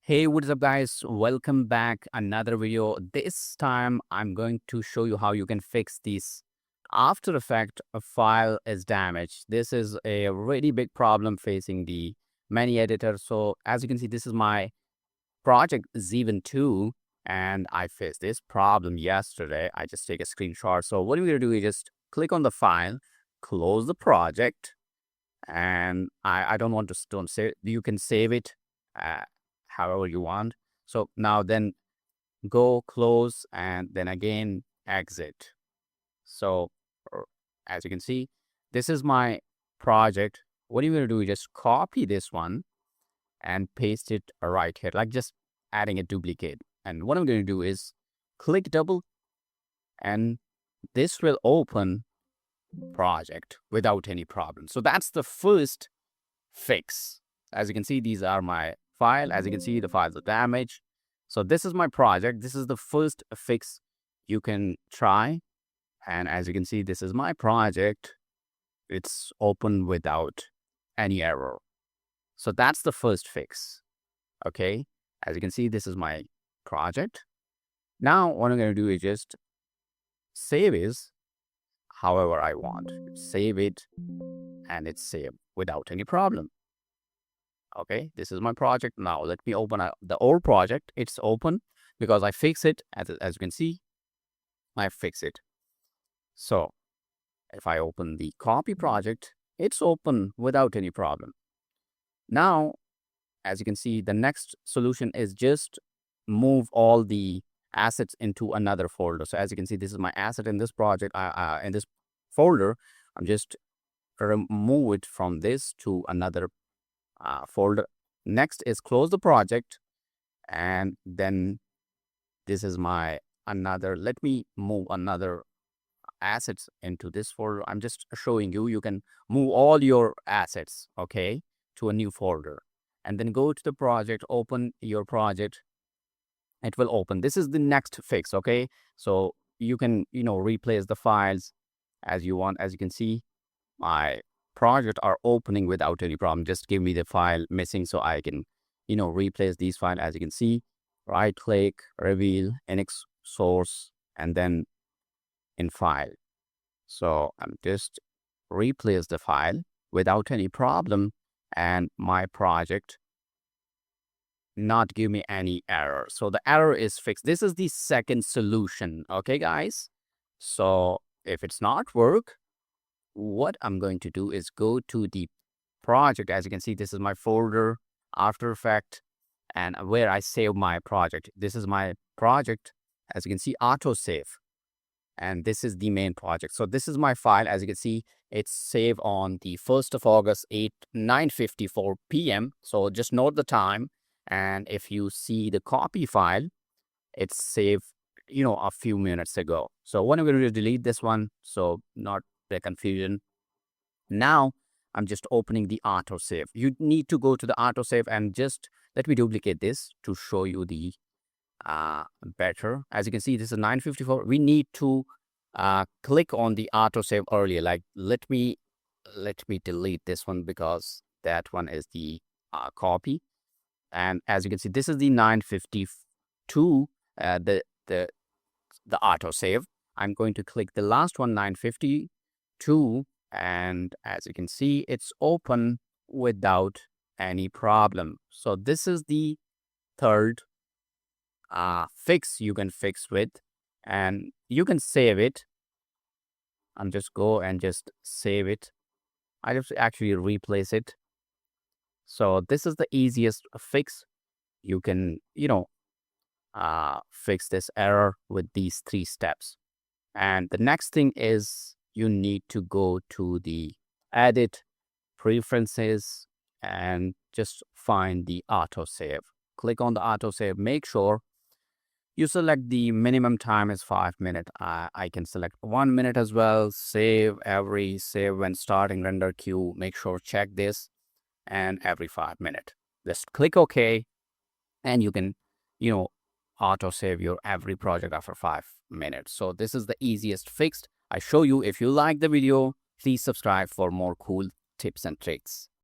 Hey, what's up, guys? Welcome back. Another video. This time, I'm going to show you how you can fix this After Effect a file is damaged. This is a really big problem facing the many editors. So, as you can see, this is my project Zeven 2, and I faced this problem yesterday. I just take a screenshot. So, what we're going to do is just click on the file, close the project, and I don't want to don't save. You can save it uh, however you want. So now then go close and then again exit. So as you can see, this is my project. What you're going to do is just copy this one and paste it right here, like just adding a duplicate. And what I'm going to do is click double, and this will open project without any problem. So that's the first fix. As you can see, these are my file. As you can see, the files are damaged. So this is my project. This is the first fix you can try. And as you can see, this is my project. It's open without any error. So that's the first fix. Okay. As you can see, this is my project. Now, what I'm going to do is just save is however I want. Save it, and it's saved without any problem. Okay, this is my project. Now let me open the old project. It's open because I fix it. As you can see, I fix it. So if I open the copy project, it's open without any problem. Now, as you can see, the next solution is just move all the assets into another folder. So as you can see, this is my asset in this project, in this folder. I'm just remove it from this to another folder. Next is close the project, and then this is my another. Let me move another assets into this folder. I'm just showing you can move all your assets, okay, to a new folder, and then go to the project, open your project. It will open. This is the next fix. Okay, so you can replace the files as you want. As you can see, my project are opening without any problem. Just give me the file missing so I can replace these files. As you can see, right click, reveal NX source, and then in file. So I'm just replace the file without any problem, and my project not give me any error. So the error is fixed. This is the second solution. Okay, guys. So if it's not work, what I'm going to do is go to the project. As you can see, this is my folder, After Effect, and where I save my project. This is my project. As you can see, autosave. And this is the main project. So this is my file. As you can see, it's saved on the 1st of August, 9:54 p.m. So just note the time. And if you see the copy file, it's saved, a few minutes ago. So what I'm going to do is delete this one. So not the confusion. Now I'm just opening the autosave. You need to go to the autosave, and just let me duplicate this to show you the better. As you can see, this is 9:54. We need to click on the autosave earlier. Like let me delete this one because that one is the copy. And as you can see, this is the 9:52. The autosave. I'm going to click the last one, 9:52, and as you can see, it's open without any problem. So this is the third fix you can fix with, and you can save it. I'm just go and just save it. I just actually replace it. So this is the easiest fix. You can fix this error with these 3 steps. And the next thing is you need to go to the edit preferences and just find the autosave. Click on the autosave. Make sure you select the minimum time is 5 minutes. I can select 1 minute as well. Save when starting render queue. Make sure check this, and every 5 minutes. Just click OK, and you can, auto save your every project after 5 minutes. So this is the easiest fix I show you. If you like the video, please subscribe for more cool tips and tricks.